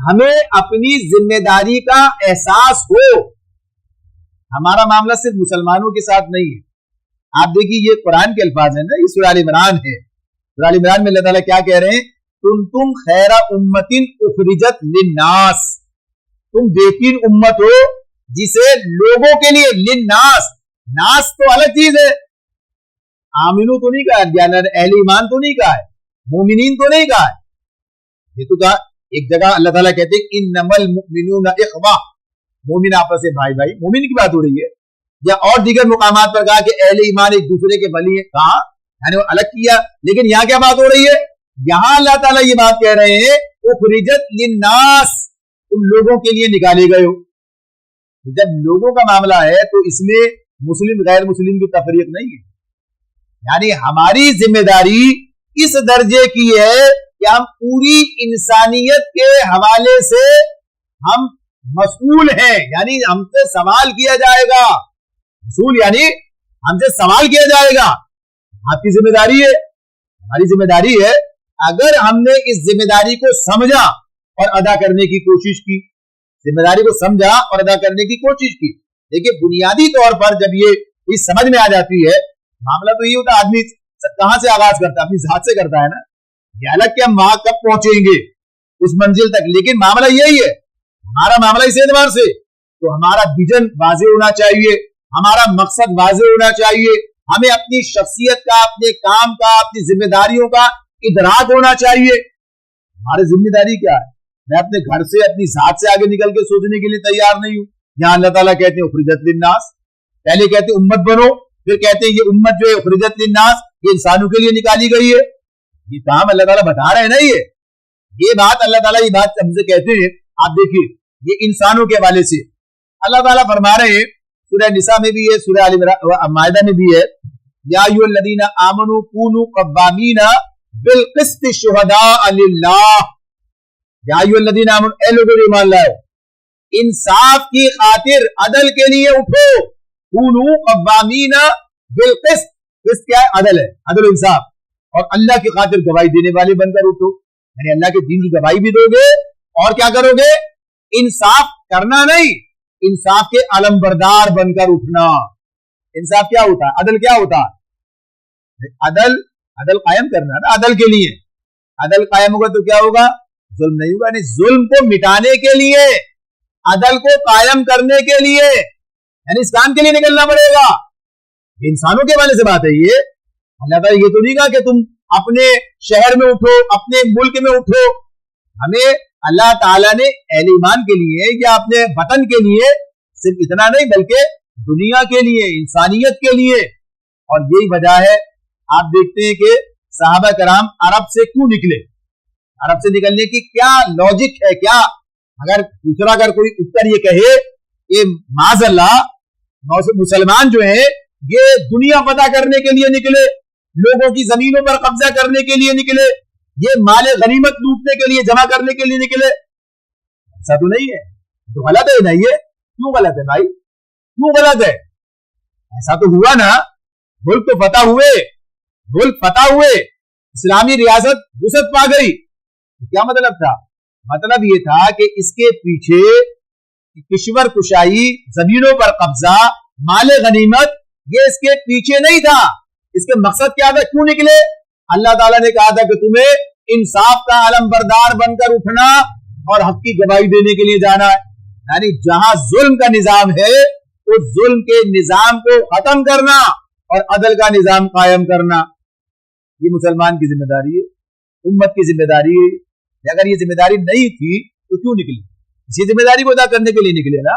हमें अपनी जिम्मेदारी का एहसास हो। हमारा मामला सिर्फ मुसलमानों के साथ नहीं है। आप देखिए ये कुरान के अल्फाज है ना, ये सूरह आल इमरान है। सूरह आल इमरान में अल्लाह ताला क्या कह रहे हैं? तुम खैरा उम्मतिन उखरिजत लिन्नास, तुम बेहतरीन उम्मत हो जिसे लोगों के लिए, लिन्नास, नास तो अलग चीज है। आमिनू तो नहीं कहा, अहले ईमान तो नहीं कहा है, मोमिनीन तो नहीं कहा है। ये तो कहा एक जगह अल्लाह ताला कहते हैं इन्नमल मुमिनूना इख्वा, मोमिन आपस में भाई भाई, मोमिन की बात हो रही है। या और दीगर मुकामात पर कहा कि अहले ईमान एक दूसरे के वली है, कहा यानी वो अलग किया। लेकिन यहां क्या बात हो रही है? यहां अल्लाह ताला ये बात कह रहे हैं उखरिजत लिन्नास, तुम लोगों के लिए निकाले गए हो। जब लोगों का मामला है तो इसमें मुस्लिम गैर मुस्लिम की तफरीक नहीं है। यानी हमारी जिम्मेदारी इस दर्जे की है कि हम पूरी इंसानियत के हवाले से हम मसूल हैं, यानी हमसे सवाल किया जाएगा। मसूल यानी हमसे सवाल किया जाएगा। आपकी जिम्मेदारी है, हमारी जिम्मेदारी है। अगर हमने इस जिम्मेदारी को समझा और अदा करने की कोशिश की, जिम्मेदारी को समझा और अदा करने की कोशिश की। देखिए बुनियादी तौर पर जब ये इस समझ में आ जाती है, मामला तो ये होता है आदमी कहां से आगाज करता है, अपनी जात से करता है ना। ये अलग कि हम वहां कब पहुंचेंगे उस मंजिल तक, लेकिन मामला यही है। हमारा मामला इस एतबार से तो हमारा विजन वाज़ेह होना चाहिए, हमारा मकसद वाज़ेह होना चाहिए, हमें अपनी शख्सियत का, अपने काम का, अपनी जिम्मेदारियों का इदराक होना चाहिए। हमारी जिम्मेदारी क्या है? मैं अपने घर से, अपनी जात से आगे निकल के सोचने के लिए तैयार नहीं हूं। यहां अल्लाह ताला कहते हैं उखरिजत लिन्नास, पहले कहते हैं उम्मत बनो, फिर कहते हैं ये उम्मत जो है उखरिजत लिन्नास, ये इंसानों के लिए निकाली गई है। ये काम अल्लाह ताला बता रहे हैं ना। ये बात अल्लाह ताला ये बात हमसे कहते हैं। आप देखिए ये इंसानों के हवाले से अल्लाह ताला फरमा रहे हैं, सूरह निसा में भी है, सूरह आल माइदा में भी है, या अय्युहल्लज़ीना आमनू कूनू क़व्वामीना बिल क़िस्ति शुहदाअ लिल्लाह, या अय्युहल्लज़ीना आमनू, ए लोगों जो ईमान लाए, इंसाफ की खातिर अदल के लिए उठो। कूनू क़व्वामीना बिल क़िस्त, क़िस्त क्या है? अदल है, अदल इंसाफ। और अल्लाह की खातिर गवाही देने वाले बनकर उठो, यानी अल्लाह के दीन की गवाही भी दोगे और क्या करोगे? इंसाफ करना नहीं, इंसाफ के अलमबरदार बनकर उठना। इंसाफ क्या होता है? अदल क्या होता है? अदल, अदल कायम करना ना, अदल के लिए। अदल कायम होगा तो क्या होगा? जुल्म नहीं होगा। यानी जुल्म को मिटाने के लिए, अदल को कायम करने के लिए, यानी इस काम के लिए निकलना पड़ेगा। इंसानों के वाले से बात है ये। अल्लाह ताला ये तो नहीं कहा कि तुम अपने शहर में उठो, अपने मुल्क में उठो। हमें अल्लाह ताला ने अहले ईमान के लिए या अपने वतन के लिए सिर्फ इतना नहीं बल्कि दुनिया के लिए, इंसानियत के लिए। और यही वजह है, आप देखते हैं कि सहाबा कराम अरब से क्यों निकले, अरब से निकलने की क्या लॉजिक है? क्या अगर दूसरा अगर कोई उत्तर ये कहे कि माज़अल्लाह मुसलमान जो है ये दुनिया पता करने के लिए निकले, लोगों की जमीनों पर कब्जा करने के लिए निकले, ये माले गनीमत लूटने के लिए, जमा करने के लिए निकले, ऐसा तो नहीं है। तो गलत है ना ये? क्यों गलत है भाई? क्यों गलत है? ऐसा तो हुआ ना, मुल्क तो फतह हुए, मुल्क फतह हुए, इस्लामी रियासत वुसअत पा गई। तो क्या मतलब था? मतलब ये था कि इसके पीछे किश्वर कुशाई, जमीनों पर कब्जा, माले गनीमत, ये इसके पीछे नहीं था। इसके मकसद क्या था? क्यों निकले? अल्लाह ताला ने कहा था कि तुम्हें इंसाफ का अलमबरदार बनकर उठना और हक की गवाही देने के लिए जाना है। यानी जहां जुल्म का निजाम है उस जुल्म के निजाम को खत्म करना और अदल का निजाम कायम करना, ये मुसलमान की जिम्मेदारी है, उम्मत की जिम्मेदारी है। अगर ये जिम्मेदारी नहीं थी तो क्यों निकली? इसी जिम्मेदारी को अदा करने के लिए निकले ना।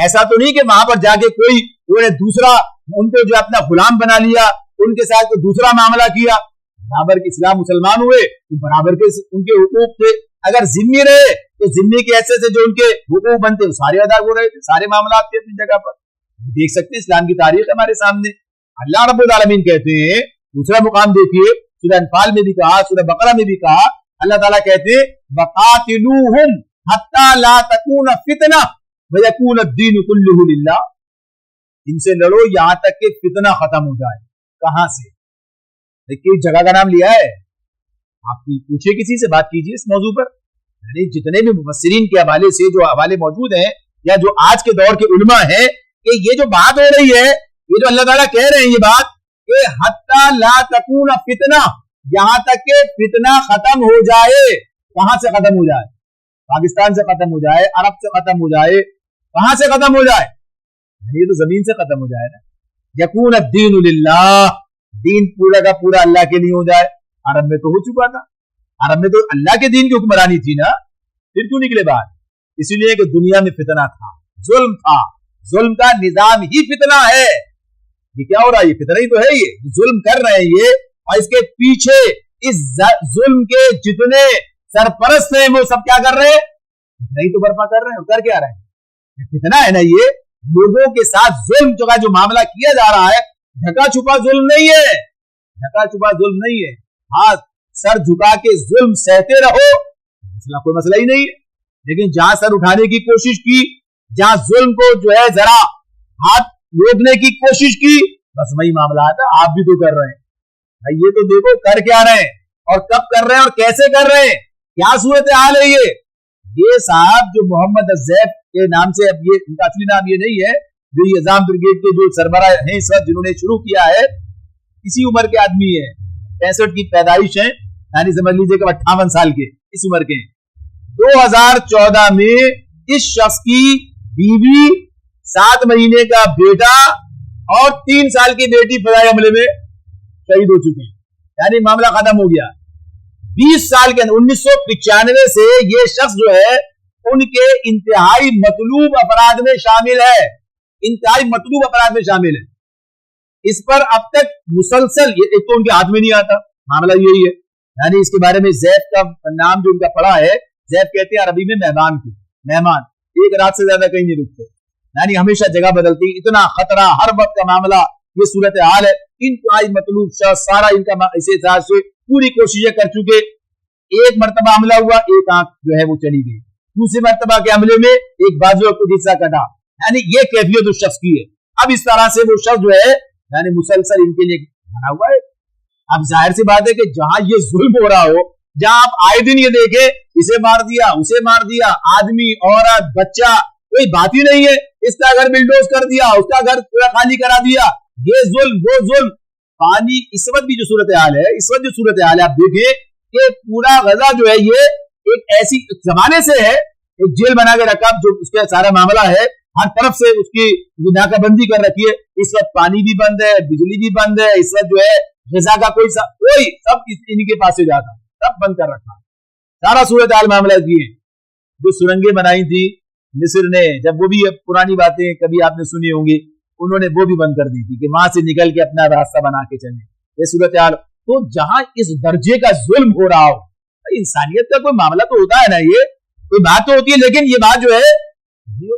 ऐसा तो नहीं कि वहां पर जाके कोई दूसरा उनको जो अपना गुलाम बना लिया, उनके साथ कोई दूसरा मामला किया। बराबर के इस्लाम मुसलमान हुए तो बराबर के उनके हुकूक थे। अगर जिम्मी रहे तो जिम्मी के ऐसे से जो उनके हुकूक बनते वो सारे अदा हो रहे थे, सारे मामला थे अपनी जगह पर। देख सकते हैं इस्लाम की तारीख हमारे सामने। अल्लाह रब्बुल आलमीन कहते हैं, दूसरा मुकाम देखिए, सूरह अनफाल में भी कहा, सूरह बकरा में भी कहा, अल्लाह ताला कहते हैं वक़ातिलूहुम हत्ता ला तकून फितना व यकून अद-दीन कुल्लुहु लिल्लाह, इनसे लड़ो यहां तक कि फितना खत्म हो जाए। कहां से? देखिए जगह का नाम लिया है, आप पूछिए, किसी से बात कीजिए इस मौजू पर। यानी जितने भी मुफस्सिरीन के हवाले से जो हवाले मौजूद हैं या जो आज के दौर के उलमा हैं कि ये जो बात हो रही है, ये जो अल्लाह ताला कह रहे हैं ये बात कि हत्ता ला तकून फितना, यहां तक के फितना खत्म हो जाए। कहां से खत्म हो जाए? पाकिस्तान से खत्म हो जाए, अरब से खत्म हो जाए, कहां से खत्म हो जाए? ये तो जमीन से खत्म हो जाए ना। यकून अद्दीन लिल्लाह, दीन पूरा का पूरा अल्लाह के लिए हो जाए। अरब में तो हो चुका था, अरब में तो अल्लाह के दीन की हुक्मरानी थी ना, फिर क्यों निकले बाहर? इसीलिए कि दुनिया में फितना था, जुल्म था, जुल्म का निजाम ही फितना है। ये क्या हो रहा है? ये फितना ही तो है, ये जुल्म कर रहे हैं ये, और इसके पीछे इस जुल्म के जितने सरपरस्त हैं वो सब क्या कर रहे हैं? नहीं तो बर्पा कर रहे हैं। कर क्या रहे हैं? फितना है ना ये, लोगों के साथ जुल्म जो मामला किया जा रहा है, ढका छुपा जुल्म नहीं है, ढका छुपा जुल्म नहीं है। हाँ, सर झुका के जुल्म सहते रहो, कोई मसला ही नहीं है। लेकिन जहां सर उठाने की कोशिश की, जहां जुल्म को जो है जरा हाथ रोकने की कोशिश की, बस वही मामला आता। आप भी तो कर रहे हैं भाई, ये तो देखो कर क्या रहे हैं और कब कर रहे हैं और कैसे कर रहे हैं, क्या सूरत हाल है ये साहब जो मोहम्मद अज़ैफ के नाम से, अब ये उनका असली नाम ये नहीं है, जो ये निजाम ब्रिगेड के जो सरबरा हैं इस वक्त जिन्होंने शुरू किया है, इसी उम्र के आदमी है, 65 की पैदाइश है, यानी समझ लीजिए कि 58 साल के इस उम्र के। 2014 में इस शख्स की बीवी, 7 महीने का बेटा और 3 साल की बेटी फजाई हमले में शहीद हो चुके हैं, यानी मामला खत्म हो गया। 20 साल के अंदर 1995 से ये शख्स जो है उनके इंतहाई मतलूब अपराध में शामिल है, इंतहाई मतलूब अपराध में शामिल है। इस पर अब तक मुसलसल, एक तो उनके हाथ में नहीं आता, मामला यही है। यानी इसके बारे में ज़ैफ का नाम जो उनका पड़ा है, ज़ैफ कहते हैं अरबी में मेहमान को, मेहमान एक रात से ज्यादा कहीं नहीं रुकते, यानी हमेशा जगह बदलती, इतना खतरा हर वक्त का मामला, ये सूरत हाल है। इंतहाई मतलूब शख्स, सारा इनका इसी हिसाब से पूरी कोशिशें कर चुके। एक मरतबा हमला हुआ, एक आंख जो है वो चली गई, दूसरे मरतबा के हमले में एक बाजू को हिस्सा कटा, यानी ये कैफियत उस शख्स की है। अब इस तरह से वो शख्स जो है यानी मुसलसल इनके लिए बना हुआ है। अब जाहिर सी बात है कि जहां ये जुल्म हो रहा हो, जहां आप आए दिन ये देखे इसे मार दिया, उसे मार दिया, आदमी औरत बच्चा, कोई बात ही नहीं है, इसका घर बिल्डोज कर दिया, उसका घर पूरा खाली करा दिया, ये जुल्म वो जुल्म। पानी इस वक्त भी जो सूरत हाल है, इस वक्त जो सूरत हाल है, आप देखें कि पूरा गजा जो है ये एक ऐसी जमाने से है, एक जेल बना के रखा जो उसका सारा मामला है, हर तरफ से उसकी नाकाबंदी कर रखी है। इस वक्त पानी भी बंद है, बिजली भी बंद है, इस वक्त जो है गजा का कोई सब इन्हीं के पास से जाता, सब बंद कर रखा, सारा सूरत हाल मामला किए। जो सुरंगें बनाई थी मिस्र ने, जब वो भी पुरानी बातें कभी आपने सुनी होंगी, उन्होंने वो भी बंद कर दी थी कि वहां से निकल के अपना रास्ता बना के चले, ये सूरत हाल। तो जहां इस दर्जे का जुल्म हो रहा हो, इंसानियत का कोई मामला तो होता है ना, ये कोई बात तो होती है, लेकिन ये बात जो है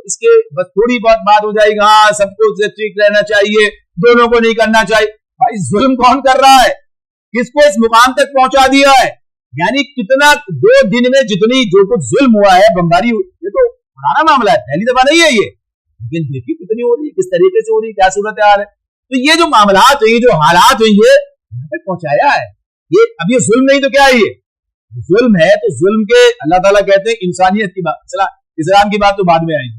इसके बस थोड़ी बहुत बात हो जाएगी, हाँ सबको ठीक रहना चाहिए, दोनों को नहीं करना चाहिए। भाई जुल्म कौन कर रहा है, किसको इस मुकाम तक पहुंचा दिया है? यानी कितना 2 दिन में जितनी जो कुछ जुल्म हुआ है, बमबारी, ये तो पुराना मामला है, पहली दफा नहीं है ये, लेकिन देखिए कितनी हो रही है, किस तरीके से हो रही है, क्या सूरत हाल है। तो ये जो मामलात हुई, जो हालात हुई, ये पहुंचाया है ये। अब ये जुल्म नहीं तो क्या है? ये जुल्म है। तो जुल्म के अल्लाह ताला कहते हैं इंसानियत की बात, इस्लाम की बात तो बाद में आएगी,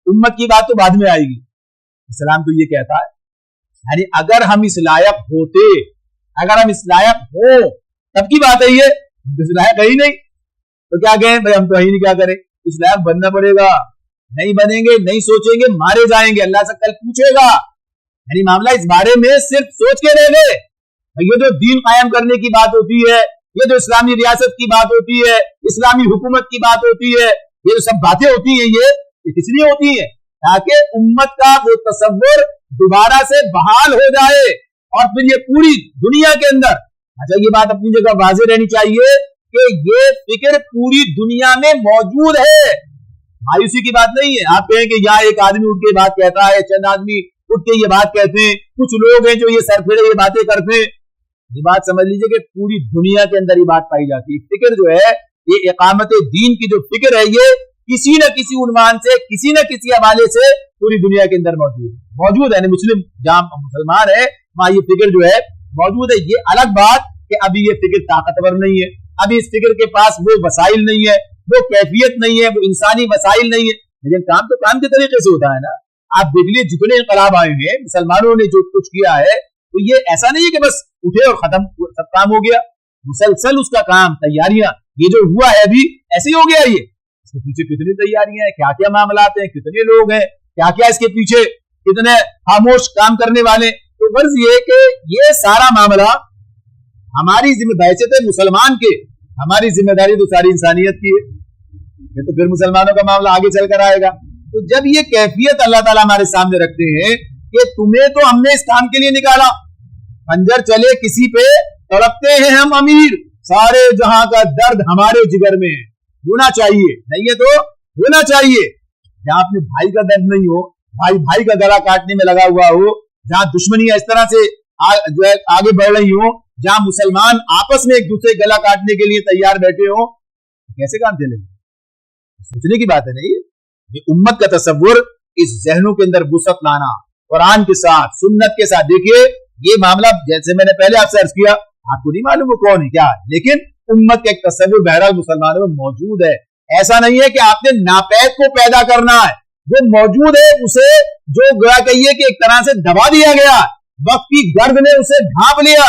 उम्मत की बात तो बाद में आएगी। इस्लाम तो ये कहता है, यानी अगर हम इस लायक होते, अगर हम इस लायक हो तब की बात है ये, इस लायक है ही नहीं तो क्या कहें भाई, हम तो ही नहीं, क्या करें, इस लायक बनना पड़ेगा, नहीं बनेंगे, नहीं सोचेंगे, मारे जाएंगे, अल्लाह से कल पूछेगा। यानी मामला इस बारे में सिर्फ सोच के रह गए। ये जो दीन कायम करने की बात होती है, ये जो इस्लामी रियासत की बात होती है, इस्लामी हुकूमत की बात होती है, ये जो सब बातें होती हैं, ये किस लिए होती है? ताकि उम्मत का वो तसव्वुर दोबारा से बहाल हो जाए और फिर ये पूरी दुनिया के अंदर, अच्छा ये बात अपनी जगह वाज़ेह रहनी चाहिए कि ये फिक्र पूरी दुनिया में मौजूद है, मायूसी की बात नहीं है। आप कहें कि यहाँ एक आदमी उठ के बात कहता है, चंद आदमी उठ के ये बात कहते हैं, कुछ लोग हैं जो ये सरफिरे ये बातें करते हैं, ये बात समझ लीजिए कि पूरी दुनिया के अंदर ये बात पाई जाती है। फिक्र जो है, ये इकामत दीन की जो फिक्र है, ये किसी न किसी उन्वान से, किसी न किसी हवाले से पूरी दुनिया के अंदर मौजूद है। मुस्लिम जहां मुसलमान है वहां ये फिक्र जो है मौजूद है। ये अलग बात कि अभी ये फिक्र ताकतवर नहीं है, अभी इस फिक्र के पास वो वसाइल नहीं है, वो कैफियत नहीं है, वो इंसानी मसाइल नहीं है। लेकिन काम तो काम के तरीके से होता है ना। आप देख लीजिए जितने इनकलाब आए हैं, मुसलमानों ने जो कुछ किया है, तो ये ऐसा नहीं है कि बस उठे और खत्म सब काम हो गया। मुसलसल उसका काम, तैयारियां, ये जो हुआ है अभी ऐसे ही हो गया। ये इसके पीछे कितनी तैयारियां हैं, क्या क्या मामला हैं, कितने लोग हैं, क्या क्या इसके पीछे, कितने खामोश काम करने वाले। तो बस ये कि ये सारा मामला हमारी जिम्मेदारी है मुसलमान के, हमारी जिम्मेदारी तो सारी इंसानियत की है। ये तो फिर मुसलमानों का मामला आगे चलकर आएगा। तो जब ये कैफियत अल्लाह ताला हमारे सामने रखते हैं कि तुम्हें तो हमने इस काम के लिए निकाला, खंजर चले किसी पे तड़पते हैं हम अमीर, सारे जहां का दर्द हमारे जिगर में है, होना चाहिए, नहीं है तो होना चाहिए। जहां अपने भाई का दर्द नहीं हो, भाई भाई का गला काटने में लगा हुआ हो, जहां दुश्मनियां इस तरह से जो है आगे बढ़ रही हो, जहां मुसलमान आपस में एक दूसरे गला काटने के लिए तैयार बैठे हो, कैसे काम चलेगा? सोचने की बात है नहीं। ये उम्मत का तसव्वुर, इस जहनों के अंदर वुसअत लाना, कुरान के साथ, सुन्नत के साथ। देखिए ये मामला जैसे मैंने पहले आपसे अर्ज किया, आपको नहीं मालूम वो कौन है क्या है, लेकिन उम्मत का एक तसव्वुर बहरहाल मुसलमानों में मौजूद है। ऐसा नहीं है कि आपने नापैद को पैदा करना है, वो मौजूद है, उसे जो गया कहिए कि एक तरह से दबा दिया गया, वक्त की गर्द ने उसे ढांप लिया,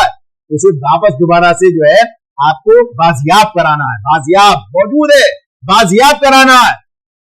उसे वापस दोबारा से जो है आपको बाजियाब कराना है। बाजियाब मौजूद है, बाजियाब कराना है।